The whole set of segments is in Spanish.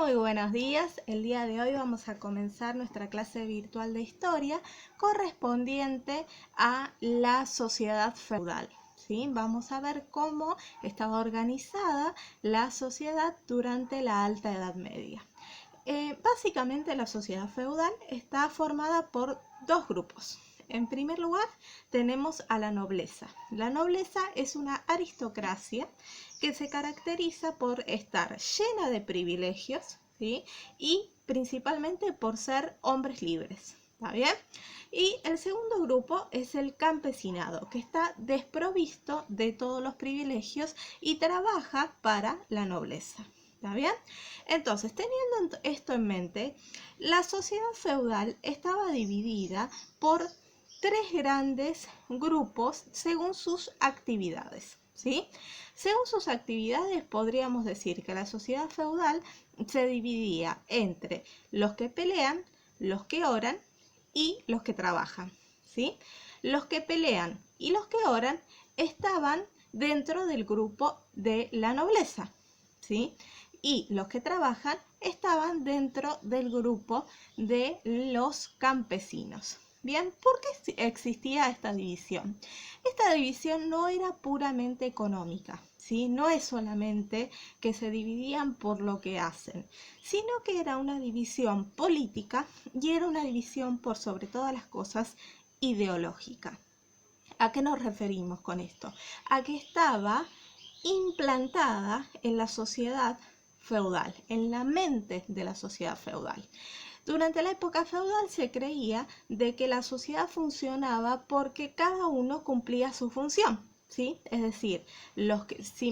Muy buenos días, el día de hoy vamos a comenzar nuestra clase virtual de historia correspondiente a la sociedad feudal. ¿Sí? Vamos a ver cómo estaba organizada la sociedad durante la Alta Edad Media. Básicamente la sociedad feudal está formada por dos grupos. En primer lugar tenemos a la nobleza. La nobleza es una aristocracia que se caracteriza por estar llena de privilegios, ¿sí? Y principalmente por ser hombres libres. ¿Está bien? Y el segundo grupo es el campesinado, que está desprovisto de todos los privilegios y trabaja para la nobleza. ¿Está bien? Entonces, teniendo esto en mente, la sociedad feudal estaba dividida por tres grandes grupos según sus actividades. ¿Sí? Según sus actividades, podríamos decir que la sociedad feudal se dividía entre los que pelean, los que oran y los que trabajan. ¿Sí? Los que pelean y los que oran estaban dentro del grupo de la nobleza. ¿Sí? Y los que trabajan estaban dentro del grupo de los campesinos. Bien, ¿por qué existía esta división? Esta división no era puramente económica, ¿sí? No es solamente que se dividían por lo que hacen, sino que era una división política y era una división por sobre todas las cosas ideológica. ¿A qué nos referimos con esto? A que estaba implantada en la sociedad feudal, en la mente de la sociedad feudal. Durante la época feudal se creía de que la sociedad funcionaba porque cada uno cumplía su función, ¿sí? Es decir,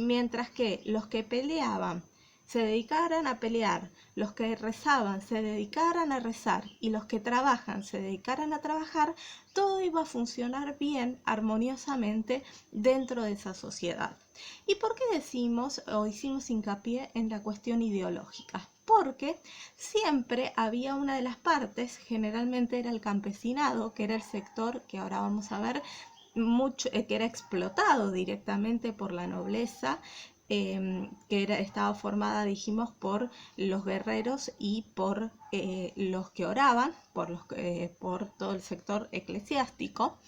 mientras que los que peleaban se dedicaran a pelear, los que rezaban se dedicaran a rezar y los que trabajan se dedicaran a trabajar, todo iba a funcionar bien, armoniosamente dentro de esa sociedad. ¿Y por qué decimos o hicimos hincapié en la cuestión ideológica? Porque siempre había una de las partes, generalmente era el campesinado, que era el sector que ahora vamos a ver, que era explotado directamente por la nobleza, estaba formada, dijimos, por los guerreros y por los que oraban, por todo el sector eclesiástico.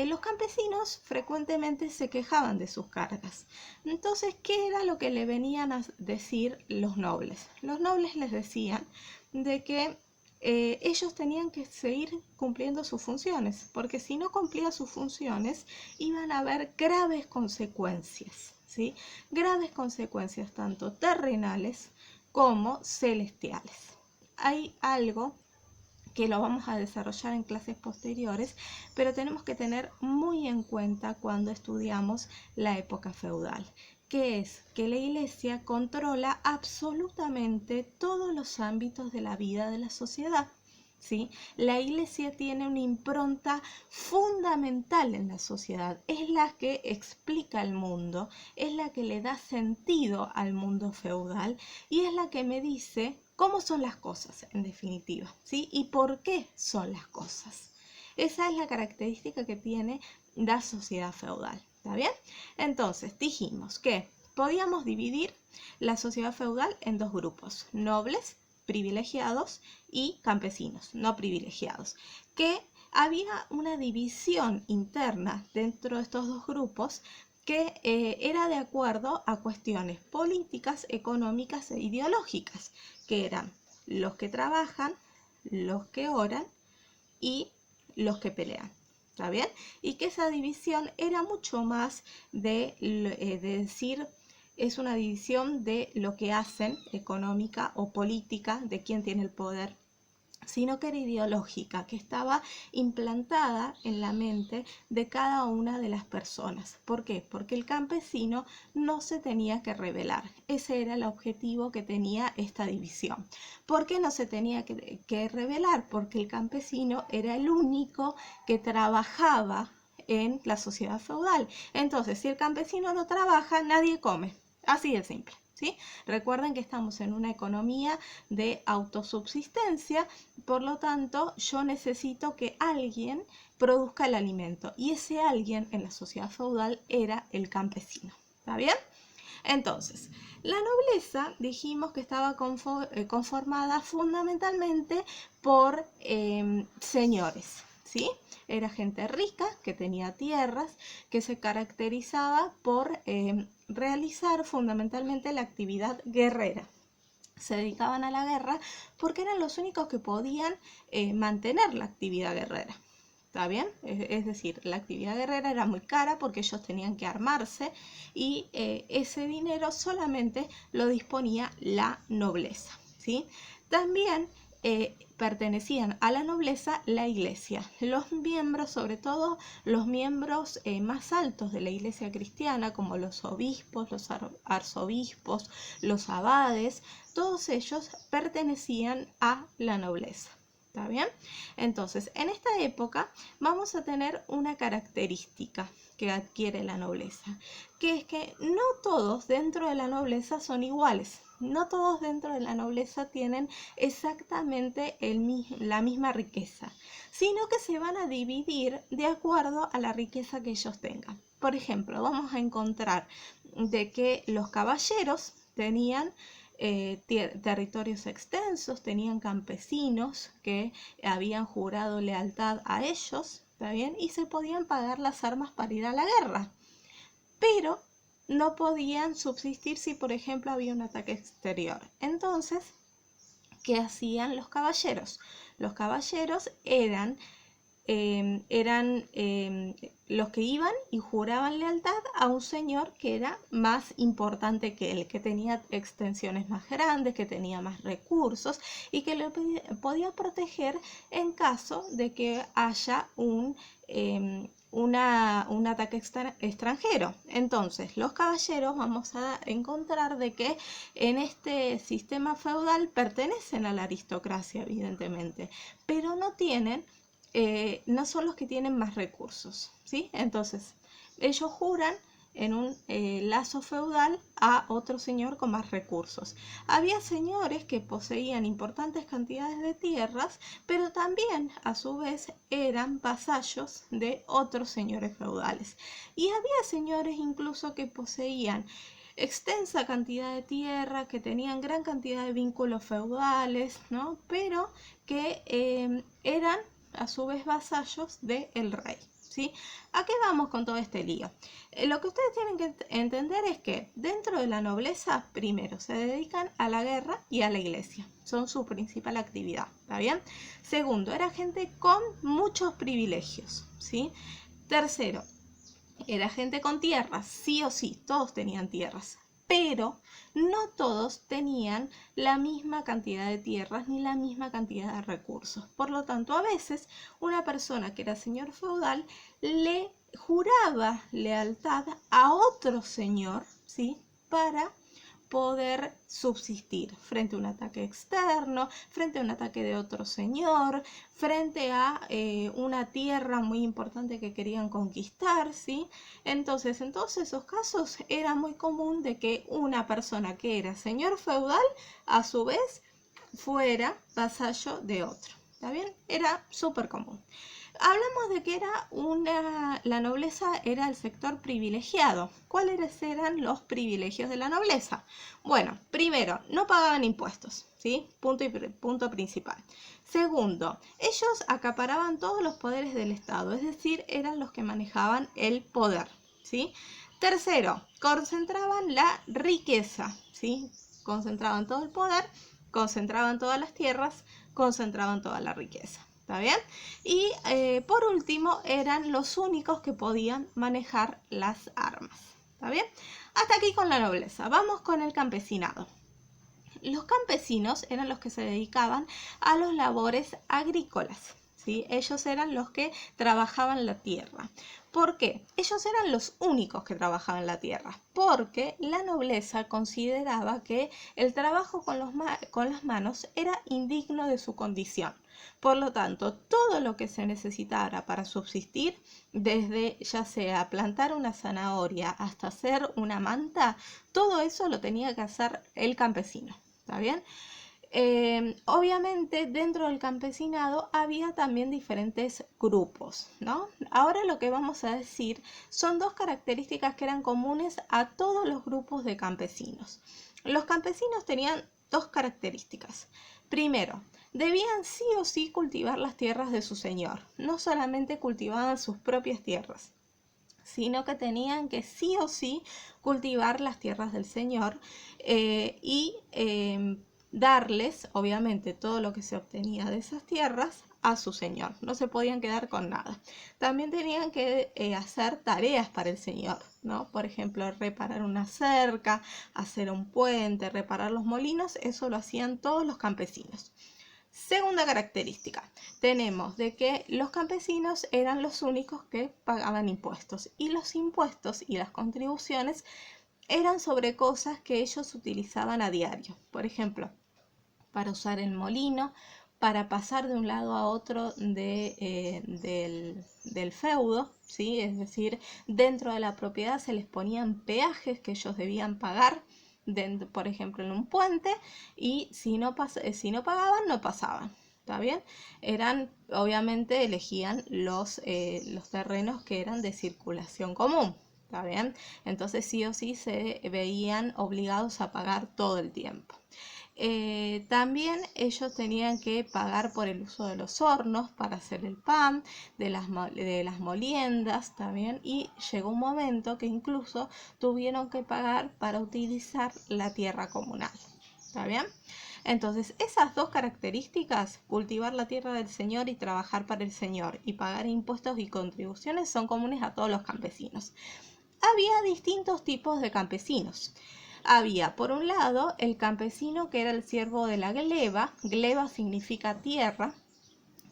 Los campesinos frecuentemente se quejaban de sus cargas. Entonces, ¿qué era lo que le venían a decir los nobles? Los nobles les decían de que ellos tenían que seguir cumpliendo sus funciones, porque si no cumplían sus funciones iban a haber graves consecuencias, ¿sí? Graves consecuencias tanto terrenales como celestiales. Hay algo que lo vamos a desarrollar en clases posteriores, pero tenemos que tener muy en cuenta cuando estudiamos la época feudal, que es que la Iglesia controla absolutamente todos los ámbitos de la vida de la sociedad. ¿Sí? La Iglesia tiene una impronta fundamental en la sociedad, es la que explica el mundo, es la que le da sentido al mundo feudal y es la que me dice cómo son las cosas, en definitiva, ¿sí? Y por qué son las cosas. Esa es la característica que tiene la sociedad feudal, ¿está bien? Entonces, dijimos que podíamos dividir la sociedad feudal en dos grupos, nobles, privilegiados, y campesinos, no privilegiados, que había una división interna dentro de estos dos grupos que era de acuerdo a cuestiones políticas, económicas e ideológicas, que eran los que trabajan, los que oran y los que pelean. ¿Está bien? Y que esa división era mucho más de decir, es una división de lo que hacen, económica o política, de quién tiene el poder, sino que era ideológica, que estaba implantada en la mente de cada una de las personas. ¿Por qué? Porque el campesino no se tenía que rebelar. Ese era el objetivo que tenía esta división. ¿Por qué no se tenía que rebelar? Porque el campesino era el único que trabajaba en la sociedad feudal. Entonces, si el campesino no trabaja, nadie come. Así de simple. ¿Sí? Recuerden que estamos en una economía de autosubsistencia, por lo tanto yo necesito que alguien produzca el alimento y ese alguien en la sociedad feudal era el campesino. ¿Está bien? Entonces, la nobleza dijimos que estaba conformada fundamentalmente por señores, ¿sí? Era gente rica que tenía tierras, que se caracterizaba por realizar fundamentalmente la actividad guerrera. Se dedicaban a la guerra porque eran los únicos que podían mantener la actividad guerrera. ¿Está bien? Es decir, la actividad guerrera era muy cara porque ellos tenían que armarse y ese dinero solamente lo disponía la nobleza, ¿sí? También pertenecían a la nobleza la iglesia. Los miembros, sobre todo los miembros más altos de la iglesia cristiana, como los obispos, los arzobispos, los abades, todos ellos pertenecían a la nobleza. ¿Está bien? Entonces, en esta época vamos a tener una característica que adquiere la nobleza, que es que no todos dentro de la nobleza son iguales. No todos dentro de la nobleza tienen exactamente la misma riqueza, sino que se van a dividir de acuerdo a la riqueza que ellos tengan. Por ejemplo, vamos a encontrar de que los caballeros tenían territorios extensos, tenían campesinos que habían jurado lealtad a ellos, ¿está bien? Y se podían pagar las armas para ir a la guerra, pero no podían subsistir si, por ejemplo, había un ataque exterior. Entonces, ¿qué hacían los caballeros? Los caballeros eran los que iban y juraban lealtad a un señor que era más importante que él, que tenía extensiones más grandes, que tenía más recursos y que le podía proteger en caso de que haya un ataque extranjero. Entonces, los caballeros vamos a encontrar de que en este sistema feudal pertenecen a la aristocracia, evidentemente, pero no tienen no son los que tienen más recursos, ¿sí? Entonces, ellos juran en un lazo feudal a otro señor con más recursos. Había señores que poseían importantes cantidades de tierras, pero también a su vez eran vasallos de otros señores feudales. Y había señores incluso que poseían extensa cantidad de tierra, que tenían gran cantidad de vínculos feudales, ¿no? Pero que eran a su vez vasallos del rey, ¿sí? ¿A qué vamos con todo este lío? Lo que ustedes tienen que entender es que dentro de la nobleza, primero, se dedican a la guerra y a la iglesia. Son su principal actividad, ¿está bien? Segundo, era gente con muchos privilegios, ¿sí? Tercero, era gente con tierras, sí o sí, todos tenían tierras, pero no todos tenían la misma cantidad de tierras ni la misma cantidad de recursos. Por lo tanto, a veces una persona que era señor feudal le juraba lealtad a otro señor, ¿sí? Para poder subsistir frente a un ataque externo, frente a un ataque de otro señor, frente a una tierra muy importante que querían conquistar, ¿sí? Entonces, en todos esos casos era muy común de que una persona que era señor feudal, a su vez, fuera vasallo de otro. ¿Está bien? Era súper común. Hablamos de que la nobleza era el sector privilegiado. ¿Cuáles eran los privilegios de la nobleza? Bueno, primero, no pagaban impuestos, ¿sí? Punto principal. Segundo, ellos acaparaban todos los poderes del Estado, es decir, eran los que manejaban el poder, ¿sí? Tercero, concentraban la riqueza, ¿sí? Concentraban todo el poder, concentraban todas las tierras, concentraban toda la riqueza. ¿Está bien? Y por último, eran los únicos que podían manejar las armas. ¿Está bien? Hasta aquí con la nobleza. Vamos con el campesinado. Los campesinos eran los que se dedicaban a los labores agrícolas, ¿sí? Ellos eran los que trabajaban la tierra. ¿Por qué? Ellos eran los únicos que trabajaban la tierra, porque la nobleza consideraba que el trabajo con las manos era indigno de su condición. Por lo tanto, todo lo que se necesitara para subsistir, desde ya sea plantar una zanahoria hasta hacer una manta, todo eso lo tenía que hacer el campesino. ¿Está bien? Obviamente dentro del campesinado había también diferentes grupos, ¿no? Ahora lo que vamos a decir son dos características que eran comunes a todos los grupos de campesinos. Los campesinos tenían dos características. Primero, debían sí o sí cultivar las tierras de su señor. No solamente cultivaban sus propias tierras, sino que tenían que sí o sí cultivar las tierras del señor y darles, obviamente, todo lo que se obtenía de esas tierras a su señor. No se podían quedar con nada. También tenían que hacer tareas para el señor, ¿no? Por ejemplo, reparar una cerca, hacer un puente, reparar los molinos. Eso lo hacían todos los campesinos. Segunda característica, tenemos de que los campesinos eran los únicos que pagaban impuestos, y los impuestos y las contribuciones eran sobre cosas que ellos utilizaban a diario. Por ejemplo, para usar el molino, para pasar de un lado a otro del feudo, ¿sí? Es decir, dentro de la propiedad se les ponían peajes que ellos debían pagar, por ejemplo, en un puente, y si no pagaban, no pasaban. ¿Está bien? Obviamente elegían los terrenos que eran de circulación común. ¿Está bien? Entonces sí o sí se veían obligados a pagar todo el tiempo. También ellos tenían que pagar por el uso de los hornos para hacer el pan, de las moliendas también, y llegó un momento que incluso tuvieron que pagar para utilizar la tierra comunal. ¿Está bien? Entonces, esas dos características, cultivar la tierra del Señor y trabajar para el Señor y pagar impuestos y contribuciones, son comunes a todos los campesinos. Había distintos tipos de campesinos. Había, por un lado, el campesino que era el siervo de la gleba. Gleba significa tierra,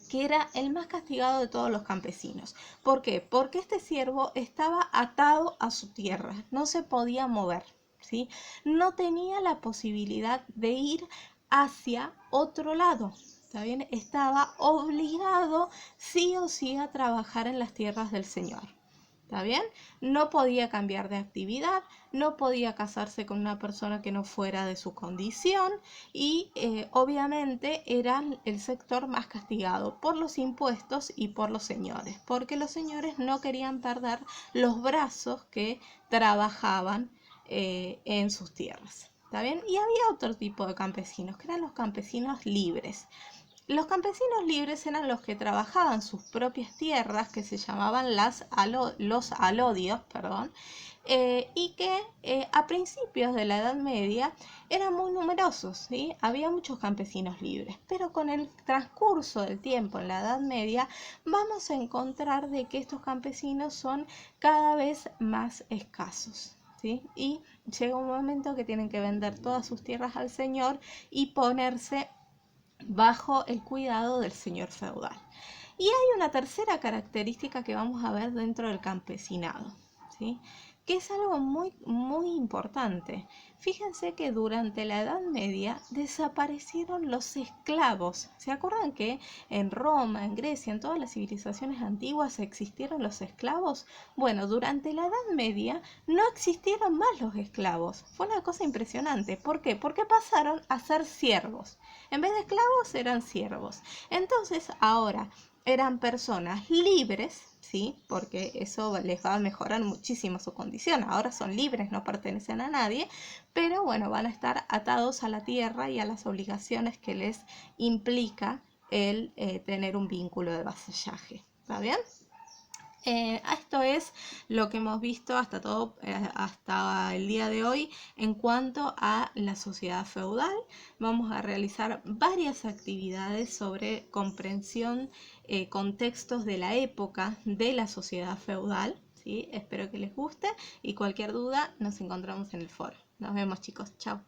que era el más castigado de todos los campesinos. ¿Por qué? Porque este siervo estaba atado a su tierra, no se podía mover, ¿sí? No tenía la posibilidad de ir hacia otro lado. ¿Está bien? Estaba obligado sí o sí a trabajar en las tierras del Señor. ¿Está bien? No podía cambiar de actividad, no podía casarse con una persona que no fuera de su condición, y obviamente era el sector más castigado por los impuestos y por los señores, porque los señores no querían perder los brazos que trabajaban en sus tierras. ¿Está bien? Y había otro tipo de campesinos, que eran los campesinos libres. Los campesinos libres eran los que trabajaban sus propias tierras, que se llamaban los alodios, y que a principios de la Edad Media eran muy numerosos, ¿sí? Había muchos campesinos libres, pero con el transcurso del tiempo en la Edad Media vamos a encontrar de que estos campesinos son cada vez más escasos, ¿sí? Y llega un momento que tienen que vender todas sus tierras al señor y ponerse bajo el cuidado del señor feudal. Y hay una tercera característica que vamos a ver dentro del campesinado, ¿sí? Que es algo muy, muy importante. Fíjense que durante la Edad Media desaparecieron los esclavos. ¿Se acuerdan que en Roma, en Grecia, en todas las civilizaciones antiguas existieron los esclavos? Bueno, durante la Edad Media no existieron más los esclavos. Fue una cosa impresionante. ¿Por qué? Porque pasaron a ser siervos. En vez de esclavos eran siervos. Entonces ahora eran personas libres, ¿sí? Porque eso les va a mejorar muchísimo su condición. Ahora son libres, no pertenecen a nadie, pero bueno, van a estar atados a la tierra y a las obligaciones que les implica el tener un vínculo de vasallaje. ¿Está bien? Esto es lo que hemos visto hasta el día de hoy en cuanto a la sociedad feudal. Vamos a realizar varias actividades sobre comprensión, contextos de la época de la sociedad feudal, ¿sí? Espero que les guste, y cualquier duda nos encontramos en el foro. Nos vemos, chicos. Chao.